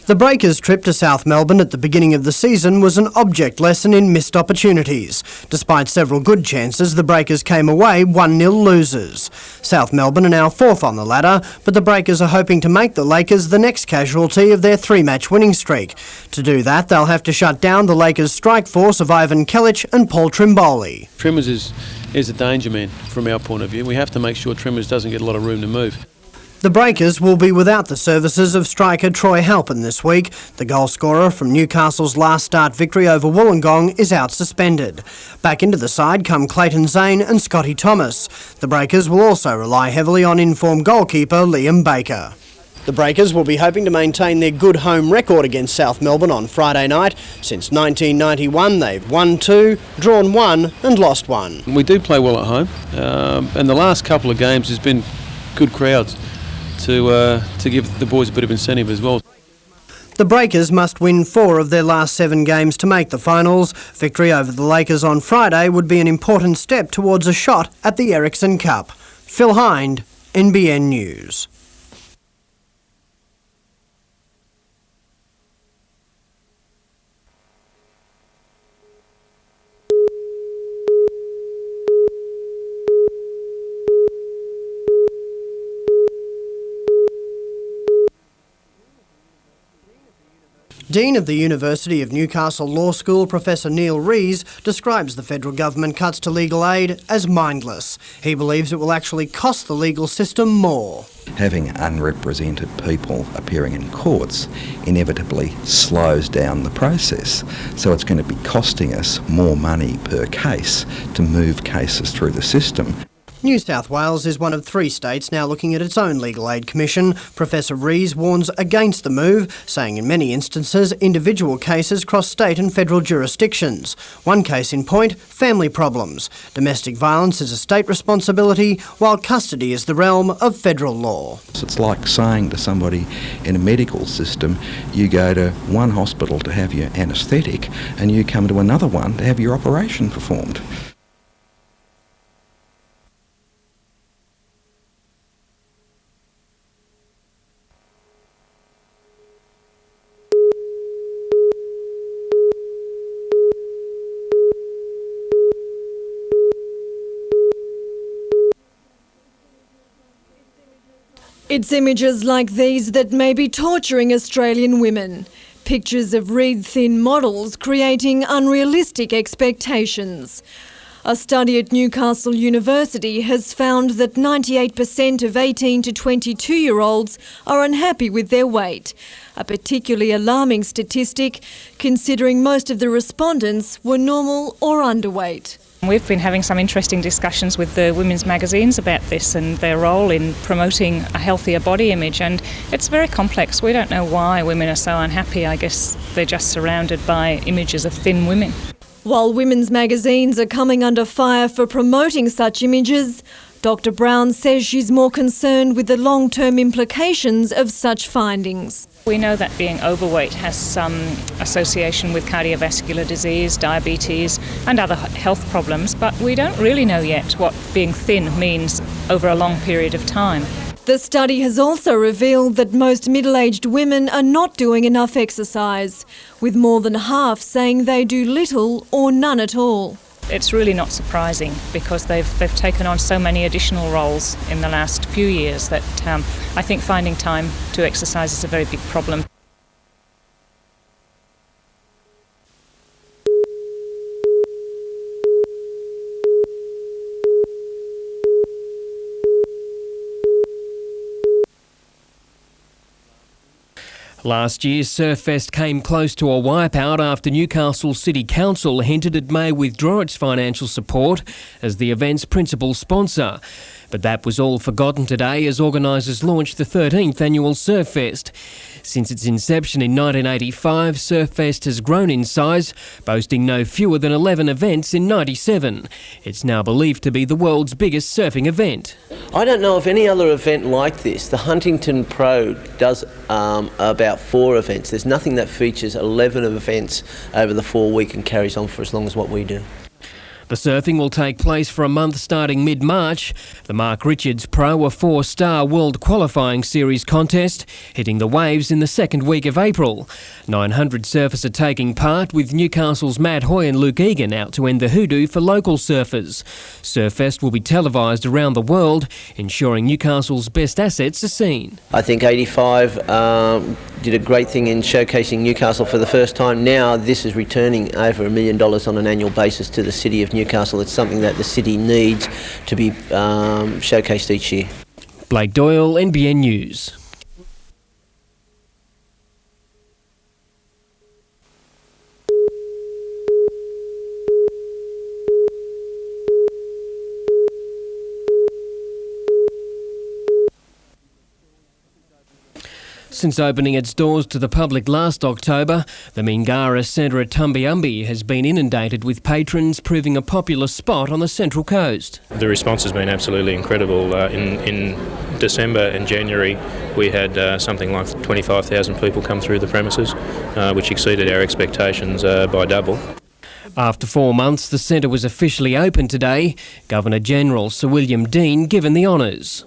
The Breakers' trip to South Melbourne at the beginning of the season was an object lesson in missed opportunities. Despite several good chances, the Breakers came away 1-0 losers. South Melbourne are now fourth on the ladder, but the Breakers are hoping to make the Lakers the next casualty of their three-match winning streak. To do that, they'll have to shut down the Lakers' strike force of Ivan Kelic and Paul Trimboli. Trimmers is a danger man from our point of view. We have to make sure Trimmers doesn't get a lot of room to move. The Breakers will be without the services of striker Troy Halpin this week. The goal scorer from Newcastle's last start victory over Wollongong is out suspended. Back into the side come Clayton Zane and Scotty Thomas. The Breakers will also rely heavily on informed goalkeeper Liam Baker. The Breakers will be hoping to maintain their good home record against South Melbourne on Friday night. Since 1991, they've won 2, drawn 1 and lost 1. We do play well at home, and the last couple of games has been good crowds to give the boys a bit of incentive as well. The Breakers must win 4 of their last 7 games to make the finals. Victory over the Lakers on Friday would be an important step towards a shot at the Ericsson Cup. Phil Hind, NBN News. Dean of the University of Newcastle Law School, Professor Neil Rees, describes the federal government cuts to legal aid as mindless. He believes it will actually cost the legal system more. Having unrepresented people appearing in courts inevitably slows down the process. So it's going to be costing us more money per case to move cases through the system. New South Wales is one of 3 states now looking at its own legal aid commission. Professor Rees warns against the move, saying in many instances individual cases cross state and federal jurisdictions. One case in point, family problems. Domestic violence is a state responsibility, while custody is the realm of federal law. It's like saying to somebody in a medical system, you go to one hospital to have your anaesthetic and you come to another one to have your operation performed. It's images like these that may be torturing Australian women. Pictures of reed-thin models creating unrealistic expectations. A study at Newcastle University has found that 98% of 18 to 22-year-olds are unhappy with their weight. A particularly alarming statistic, considering most of the respondents were normal or underweight. We've been having some interesting discussions with the women's magazines about this and their role in promoting a healthier body image, and it's very complex. We don't know why women are so unhappy. I guess they're just surrounded by images of thin women. While women's magazines are coming under fire for promoting such images, Dr. Brown says she's more concerned with the long-term implications of such findings. We know that being overweight has some association with cardiovascular disease, diabetes and other health problems, but we don't really know yet what being thin means over a long period of time. The study has also revealed that most middle-aged women are not doing enough exercise, with more than half saying they do little or none at all. It's really not surprising because they've taken on so many additional roles in the last few years that I think finding time to exercise is a very big problem. Last year's Surffest came close to a wipeout after Newcastle City Council hinted it may withdraw its financial support as the event's principal sponsor. But that was all forgotten today as organisers launched the 13th annual Surffest. Since its inception in 1985, Surffest has grown in size, boasting no fewer than 11 events in 97. It's now believed to be the world's biggest surfing event. I don't know of any other event like this. The Huntington Pro does about 4 events. There's nothing that features 11 events over the 4 week and carries on for as long as what we do. The surfing will take place for a month starting mid-March. The Mark Richards Pro, a 4-star world qualifying series contest, hitting the waves in the second week of April. 900 surfers are taking part, with Newcastle's Matt Hoy and Luke Egan out to end the hoodoo for local surfers. Surffest will be televised around the world, ensuring Newcastle's best assets are seen. I think 85 did a great thing in showcasing Newcastle for the first time. Now this is returning over $1 million on an annual basis to the city of Newcastle. It's something that the city needs to be showcased each year. Blake Doyle, NBN News. Since opening its doors to the public last October, the Mingara Centre at Tumbiumbi has been inundated with patrons, proving a popular spot on the Central Coast. The response has been absolutely incredible. In December and January, we had something like 25,000 people come through the premises, which exceeded our expectations by double. After 4 months, the centre was officially open today. Governor-General Sir William Dean given the honours.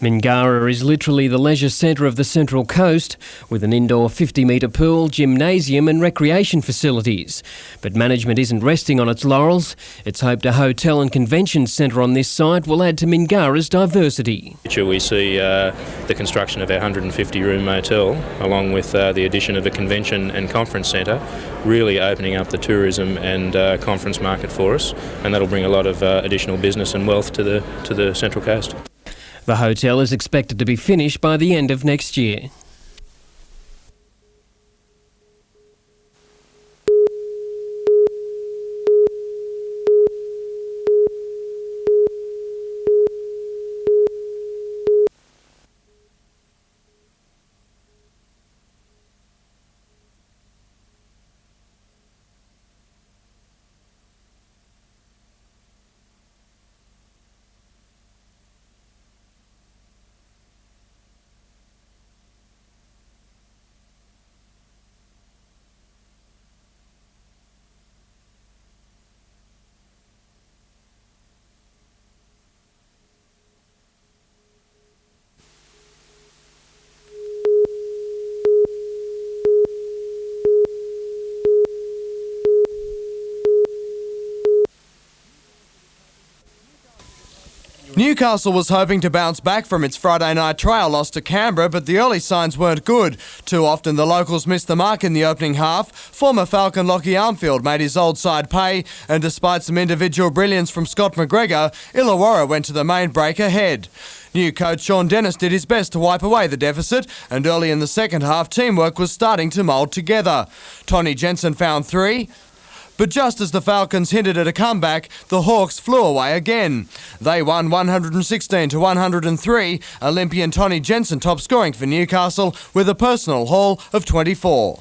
Mingara is literally the leisure centre of the Central Coast, with an indoor 50-metre pool, gymnasium and recreation facilities. But management isn't resting on its laurels. It's hoped a hotel and convention centre on this site will add to Mingara's diversity. We see the construction of our 150-room motel, along with the addition of a convention and conference centre, really opening up the tourism and conference market for us, and that'll bring a lot of additional business and wealth to the Central Coast. The hotel is expected to be finished by the end of next year. Newcastle was hoping to bounce back from its Friday night trial loss to Canberra, but the early signs weren't good. Too often the locals missed the mark in the opening half. Former Falcon Lockie Armfield made his old side pay, and despite some individual brilliance from Scott McGregor, Illawarra went to the main break ahead. New coach Sean Dennis did his best to wipe away the deficit, and early in the second half teamwork was starting to mould together. Tony Jensen found 3. But just as the Falcons hinted at a comeback, the Hawks flew away again. They won 116 to 103. Olympian Tony Jensen top scoring for Newcastle with a personal haul of 24.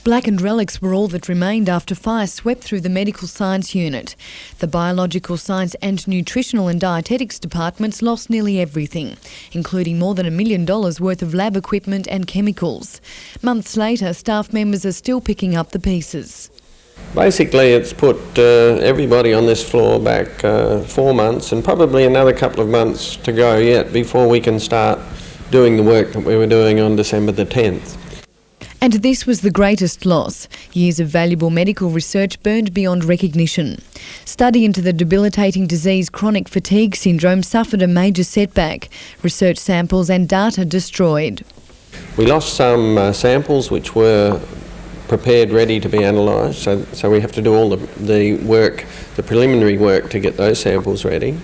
Blackened relics were all that remained after fire swept through the medical science unit. The biological science and nutritional and dietetics departments lost nearly everything, including more than $1 million worth of lab equipment and chemicals. Months later, staff members are still picking up the pieces. Basically, it's put everybody on this floor back 4 months and probably another couple of months to go yet before we can start doing the work that we were doing on December the 10th. And this was the greatest loss. Years of valuable medical research burned beyond recognition. Study into the debilitating disease chronic fatigue syndrome suffered a major setback. Research samples and data destroyed. We lost some samples which were prepared, ready to be analysed, so we have to do all the work, the preliminary work to get those samples ready.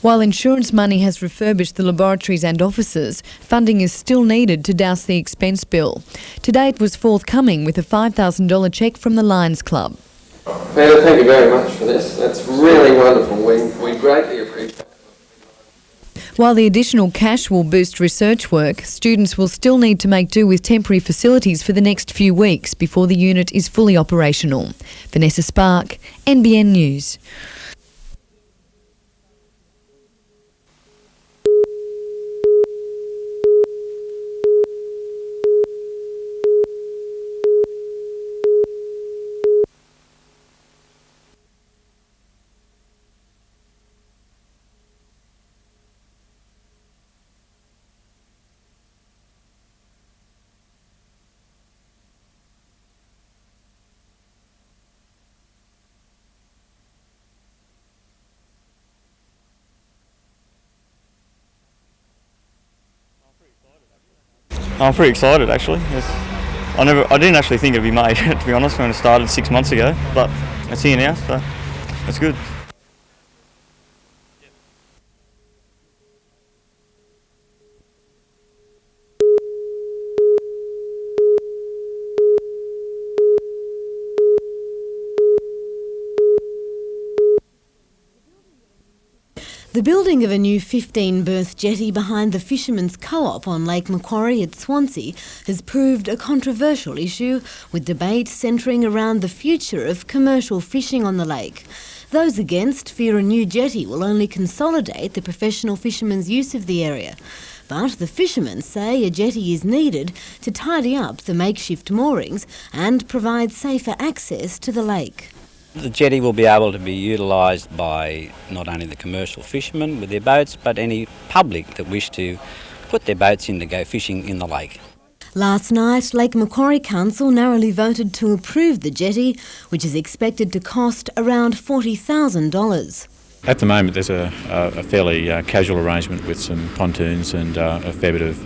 While insurance money has refurbished the laboratories and offices, funding is still needed to douse the expense bill. Today it was forthcoming with a $5,000 cheque from the Lions Club. Peter, thank you very much for this. That's really wonderful. We greatly appreciate it. While the additional cash will boost research work, students will still need to make do with temporary facilities for the next few weeks before the unit is fully operational. Vanessa Spark, NBN News. I'm pretty excited actually. I didn't actually think it'd be made, to be honest, when it started 6 months ago, but it's here now, so it's good. The building of a new 15-berth jetty behind the Fishermen's Co-op on Lake Macquarie at Swansea has proved a controversial issue, with debate centring around the future of commercial fishing on the lake. Those against fear a new jetty will only consolidate the professional fishermen's use of the area. But the fishermen say a jetty is needed to tidy up the makeshift moorings and provide safer access to the lake. The jetty will be able to be utilised by not only the commercial fishermen with their boats, but any public that wish to put their boats in to go fishing in the lake. Last night, Lake Macquarie Council narrowly voted to approve the jetty, which is expected to cost around $40,000. At the moment there's a fairly casual arrangement with some pontoons and a fair bit of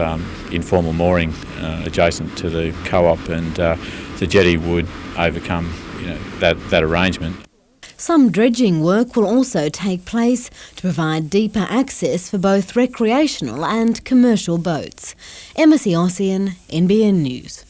informal mooring adjacent to the co-op, and the jetty would overcome that arrangement. Some dredging work will also take place to provide deeper access for both recreational and commercial boats. Emma Ossian, NBN News.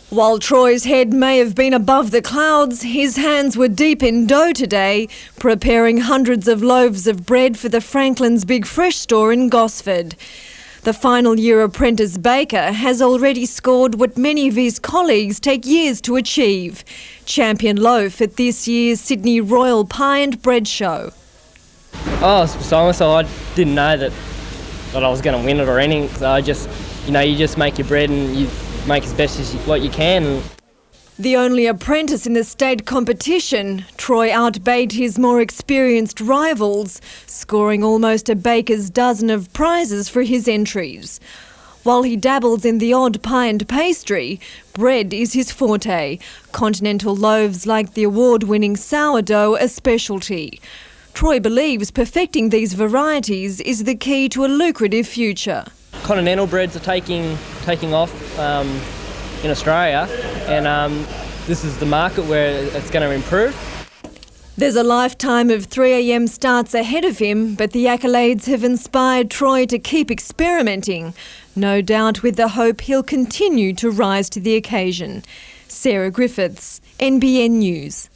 While Troy's head may have been above the clouds, his hands were deep in dough today, preparing hundreds of loaves of bread for the Franklin's Big Fresh store in Gosford. The final year apprentice baker has already scored what many of his colleagues take years to achieve: champion loaf at this year's Sydney Royal Pie and Bread Show. So I didn't know that I was going to win it or anything. So I just, you just make your bread and you make as best as what you can. The only apprentice in the state competition, Troy outbade his more experienced rivals, scoring almost a baker's dozen of prizes for his entries. While he dabbles in the odd pie and pastry, bread is his forte. Continental loaves like the award-winning sourdough a specialty. Troy believes perfecting these varieties is the key to a lucrative future. Continental breads are taking off in Australia, and this is the market where it's going to improve. There's a lifetime of 3am starts ahead of him, but the accolades have inspired Troy to keep experimenting, no doubt with the hope he'll continue to rise to the occasion. Sarah Griffiths, NBN News.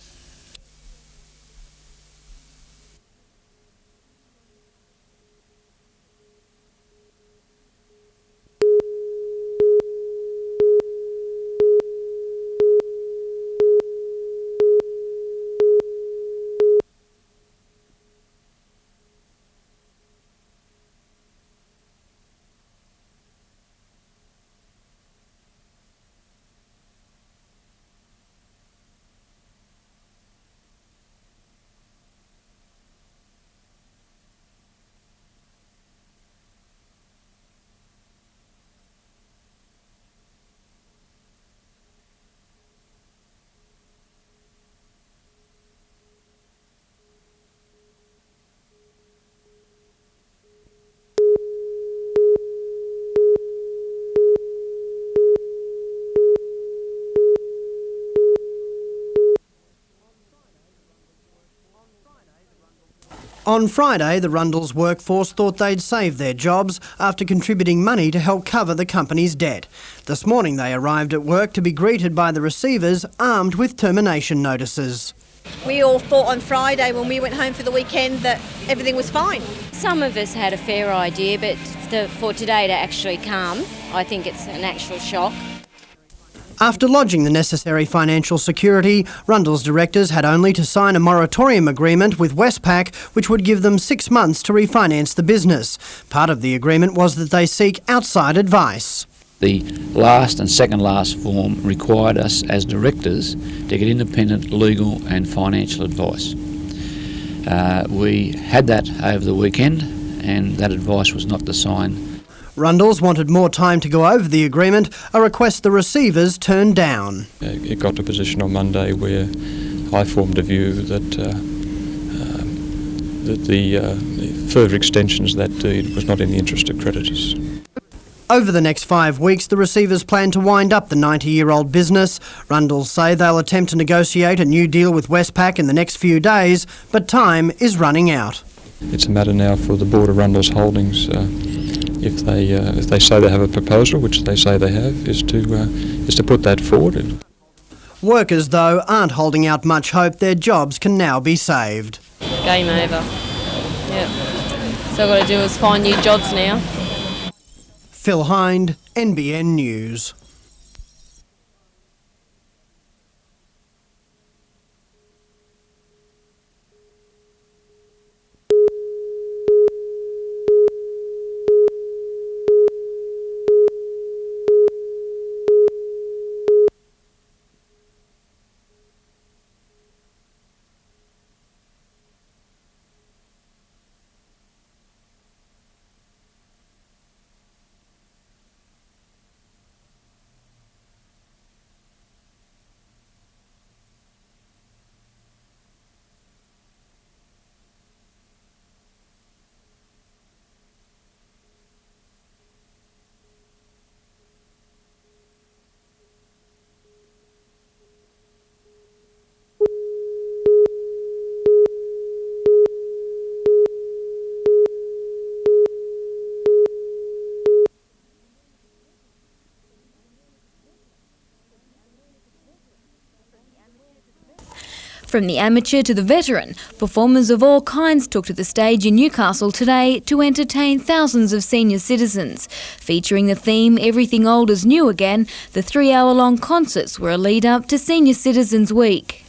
On Friday, the Rundle's workforce thought they'd save their jobs after contributing money to help cover the company's debt. This morning they arrived at work to be greeted by the receivers armed with termination notices. We all thought on Friday when we went home for the weekend that everything was fine. Some of us had a fair idea, but for today to actually come, I think it's an actual shock. After lodging the necessary financial security, Rundle's directors had only to sign a moratorium agreement with Westpac, which would give them 6 months to refinance the business. Part of the agreement was that they seek outside advice. The last and second last form required us as directors to get independent legal and financial advice. We had that over the weekend, and that advice was not to sign. Rundle's wanted more time to go over the agreement, a request the receivers turned down. It got to a position on Monday where I formed a view that the further extensions of that deed was not in the interest of creditors. Over the next 5 weeks, the receivers plan to wind up the 90-year-old business. Rundle's say they'll attempt to negotiate a new deal with Westpac in the next few days, but time is running out. It's a matter now for the Board of Rundle's Holdings, if they say they have a proposal, which they say they have, is to put that forward. Workers, though, aren't holding out much hope their jobs can now be saved. Game over. Yep. So all I've got to do is find new jobs now. Phil Hind, NBN News. From the amateur to the veteran, performers of all kinds took to the stage in Newcastle today to entertain thousands of senior citizens. Featuring the theme Everything Old is New Again, the 3-hour-long concerts were a lead-up to Senior Citizens Week.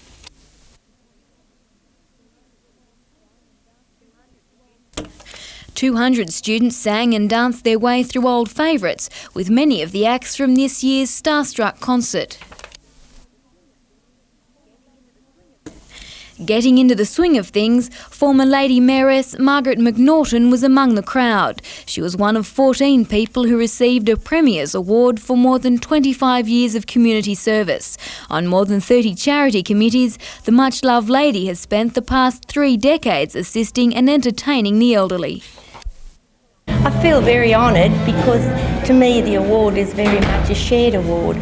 "200 students sang and danced their way through old favourites, with many of the acts from this year's Starstruck concert. Getting into the swing of things, former Lady Mayoress Margaret McNaughton was among the crowd. She was one of 14 people who received a Premier's Award for more than 25 years of community service. On more than 30 charity committees, the much-loved lady has spent the past 3 decades assisting and entertaining the elderly. I feel very honoured because to me the award is very much a shared award.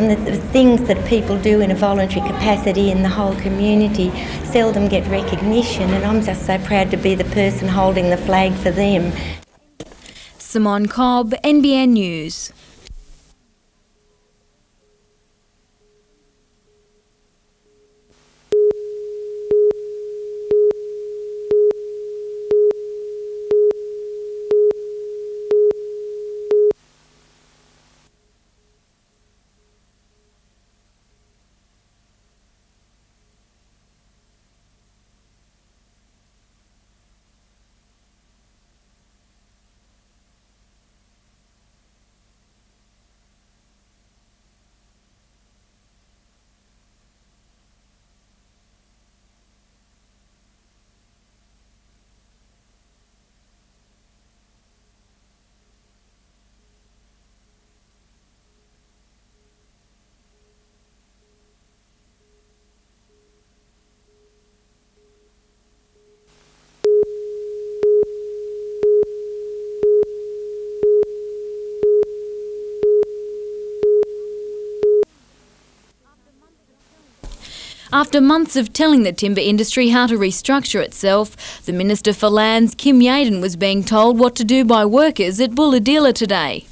and the things that people do in a voluntary capacity in the whole community seldom get recognition, and I'm just so proud to be the person holding the flag for them. Simone Cobb, NBN News. After months of telling the timber industry how to restructure itself, the Minister for Lands, Kim Yaden, was being told what to do by workers at Bulahdelah today.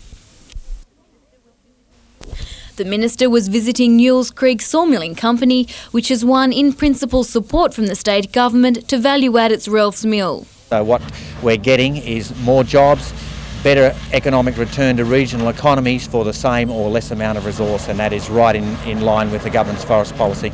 The Minister was visiting Newells Creek Sawmilling Company, which has won in principle support from the state government to value add its Ralphs mill. So what we're getting is more jobs, better economic return to regional economies for the same or less amount of resource, and that is right in line with the government's forest policy.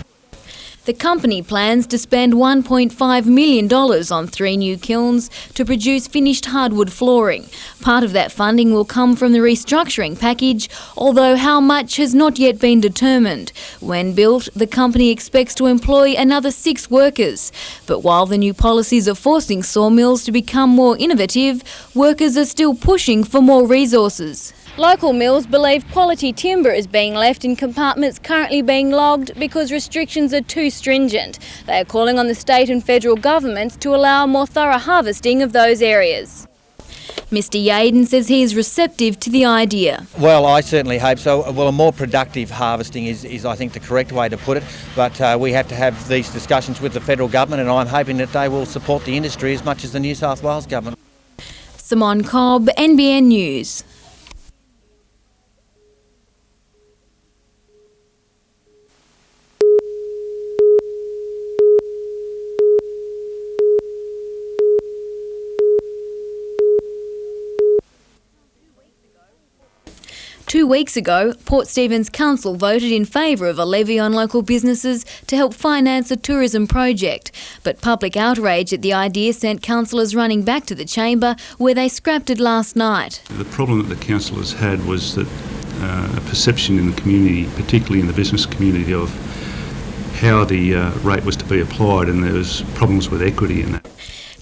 The company plans to spend $1.5 million on 3 new kilns to produce finished hardwood flooring. Part of that funding will come from the restructuring package, although how much has not yet been determined. When built, the company expects to employ another 6 workers. But while the new policies are forcing sawmills to become more innovative, workers are still pushing for more resources. Local mills believe quality timber is being left in compartments currently being logged because restrictions are too stringent. They are calling on the state and federal governments to allow more thorough harvesting of those areas. Mr Yaden says he is receptive to the idea. Well, I certainly hope so. Well, a more productive harvesting is I think, the correct way to put it, but we have to have these discussions with the federal government, and I'm hoping that they will support the industry as much as the New South Wales government. Simone Cobb, NBN News. Two weeks ago, Port Stephens Council voted in favour of a levy on local businesses to help finance a tourism project. But public outrage at the idea sent councillors running back to the chamber, where they scrapped it last night. The problem that the councillors had was that a perception in the community, particularly in the business community, of how the rate was to be applied, and there was problems with equity in that.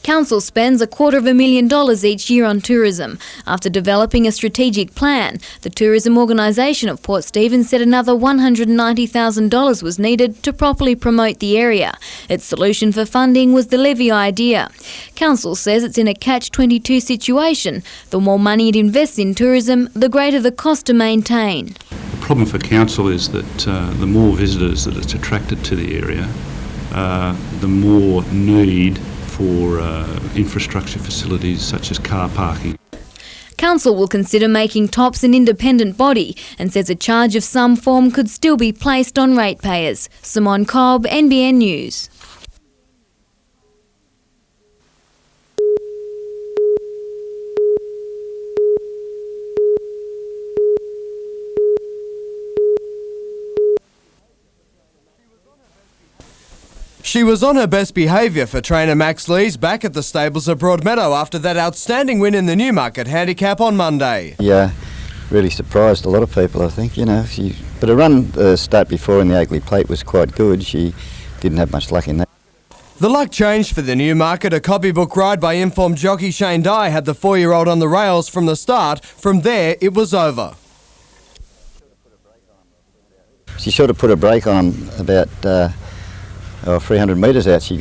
Council spends $250,000 each year on tourism. After developing a strategic plan, the tourism organisation of Port Stephens said another $190,000 was needed to properly promote the area. Its solution for funding was the levy idea. Council says it's in a catch-22 situation. The more money it invests in tourism, the greater the cost to maintain. The problem for council is that the more visitors that it's attracted to the area, the more need for infrastructure facilities such as car parking. Council will consider making TOPS an independent body and says a charge of some form could still be placed on ratepayers. Simone Cobb, NBN News. She was on her best behaviour for trainer Max Lees back at the stables at Broadmeadow after that outstanding win in the Newmarket Handicap on Monday. Yeah, really surprised a lot of people, I think. But her run start before in the Oakley Plate was quite good. She didn't have much luck in that. The luck changed for the Newmarket. A copybook ride by informed jockey Shane Dye had the 4-year-old on the rails from the start. From there, it was over. She sort of put a brake on him about 300 metres out. She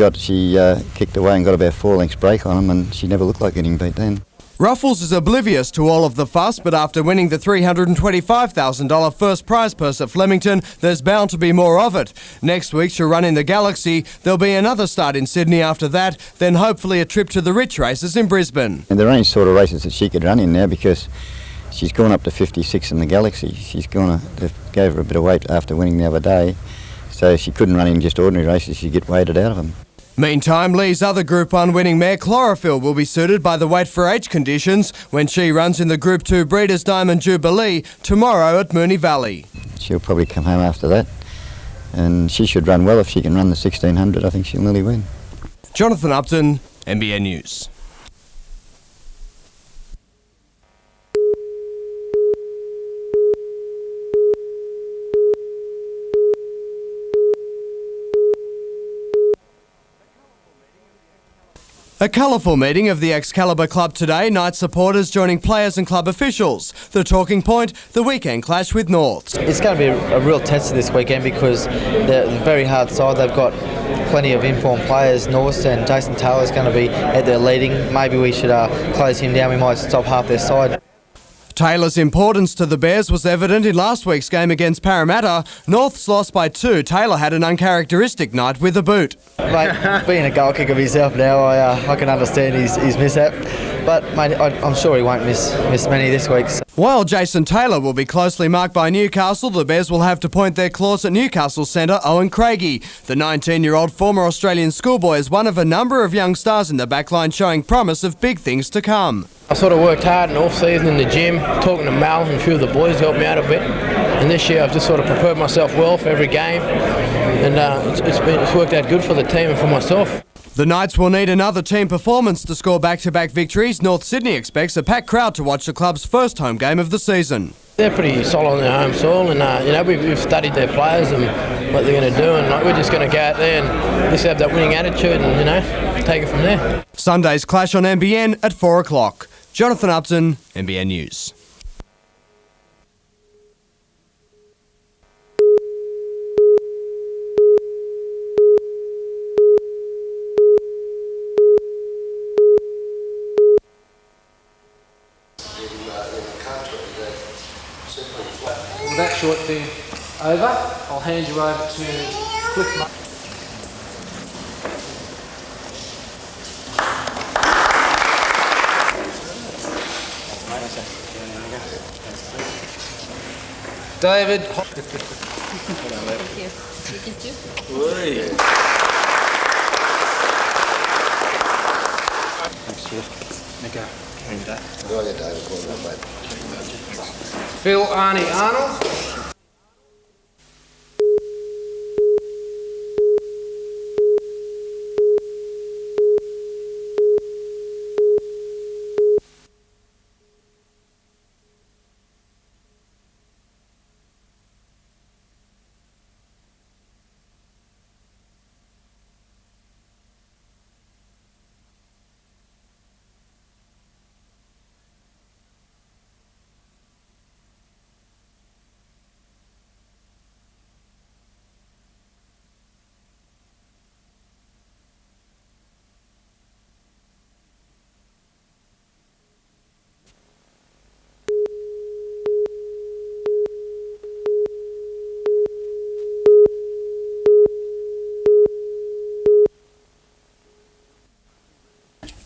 kicked away and got about 4 lengths break on him, and she never looked like getting beat then. Ruffles is oblivious to all of the fuss, but after winning the $325,000 first prize purse at Flemington, there's bound to be more of it. Next week she'll run in the Galaxy. There'll be another start in Sydney after that, then hopefully a trip to the Rich races in Brisbane. And there are only sort of races that she could run in now because she's gone up to 56 in the Galaxy. She's they gave her a bit of weight after winning the other day, so she couldn't run in just ordinary races. She'd get weighted out of them. Meantime, Lee's other Group 1 winning mare Chlorophyll will be suited by the weight for age conditions when she runs in the Group 2 Breeders' Diamond Jubilee tomorrow at Moonee Valley. She'll probably come home after that, and she should run well. If she can run the 1600, I think she'll nearly win. Jonathan Upton, NBN News. A colourful meeting of the Excalibur Club today, night supporters joining players and club officials. The talking point, the weekend clash with Norths. It's going to be a real test this weekend because they're a very hard side. They've got plenty of informed players. Norths and Jason Taylor's going to be at their leading. Maybe we should close him down. We might stop half their side. Taylor's importance to the Bears was evident in last week's game against Parramatta. Norths lost by 2. Taylor had an uncharacteristic night with a boot. Mate, being a goal kicker myself now, I can understand his mishap. But mate, I'm sure he won't miss many this week. So. While Jason Taylor will be closely marked by Newcastle, the Bears will have to point their claws at Newcastle centre Owen Craigie. The 19-year-old former Australian schoolboy is one of a number of young stars in the backline showing promise of big things to come. I sort of worked hard in off-season in the gym, talking to Mal and a few of the boys helped me out a bit. And this year I've just sort of prepared myself well for every game. And it's worked out good for the team and for myself. The Knights will need another team performance to score back-to-back victories. North Sydney expects a packed crowd to watch the club's first home game of the season. They're pretty solid on their home soil, and we've studied their players and what they're going to do, and we're just going to go out there and just have that winning attitude and take it from there. Sunday's clash on NBN at 4 o'clock. Jonathan Upton, NBN News. With that short thing over, I'll hand you over to Cliff. David. Thank you. You can do. Thanks, Jeff. Nico. Phil Arnie Arnold.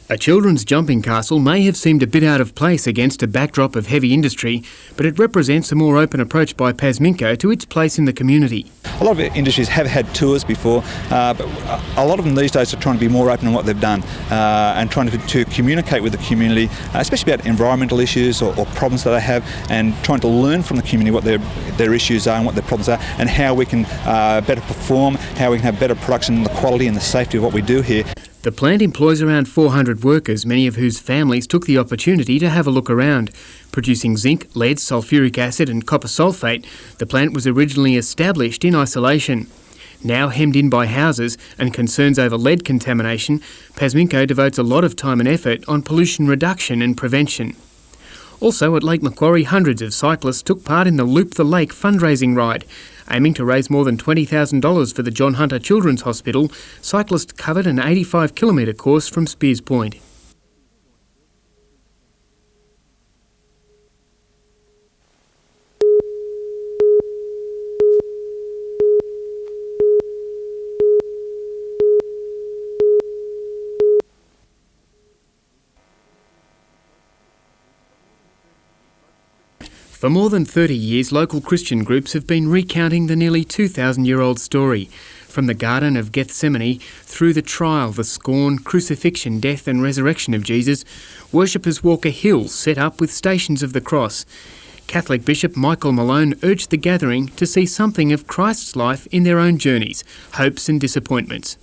A children's jumping castle may have seemed a bit out of place against a backdrop of heavy industry, but it represents a more open approach by Pasminco to its place in the community. A lot of industries have had tours before, but a lot of them these days are trying to be more open in what they've done and trying to communicate with the community, especially about environmental issues or problems that they have, and trying to learn from the community what their issues are and what their problems are, and how we can better perform, how we can have better production, the quality and the safety of what we do here. The plant employs around 400 workers, many of whose families took the opportunity to have a look around. Producing zinc, lead, sulfuric acid and copper sulphate, the plant was originally established in isolation. Now hemmed in by houses and concerns over lead contamination, Pasminco devotes a lot of time and effort on pollution reduction and prevention. Also at Lake Macquarie, hundreds of cyclists took part in the Loop the Lake fundraising ride. Aiming to raise more than $20,000 for the John Hunter Children's Hospital, cyclists covered an 85-kilometre course from Spears Point. For more than 30 years, local Christian groups have been recounting the nearly 2,000-year-old story. From the Garden of Gethsemane through the trial, the scorn, crucifixion, death and resurrection of Jesus, worshippers walk a hill set up with stations of the cross. Catholic Bishop Michael Malone urged the gathering to see something of Christ's life in their own journeys, hopes and disappointments.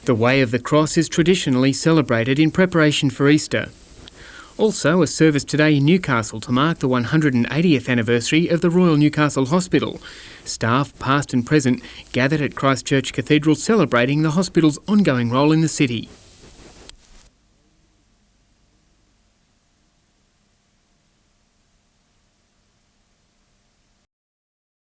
The Way of the Cross is traditionally celebrated in preparation for Easter. Also, a service today in Newcastle to mark the 180th anniversary of the Royal Newcastle Hospital. Staff, past and present, gathered at Christchurch Cathedral celebrating the hospital's ongoing role in the city.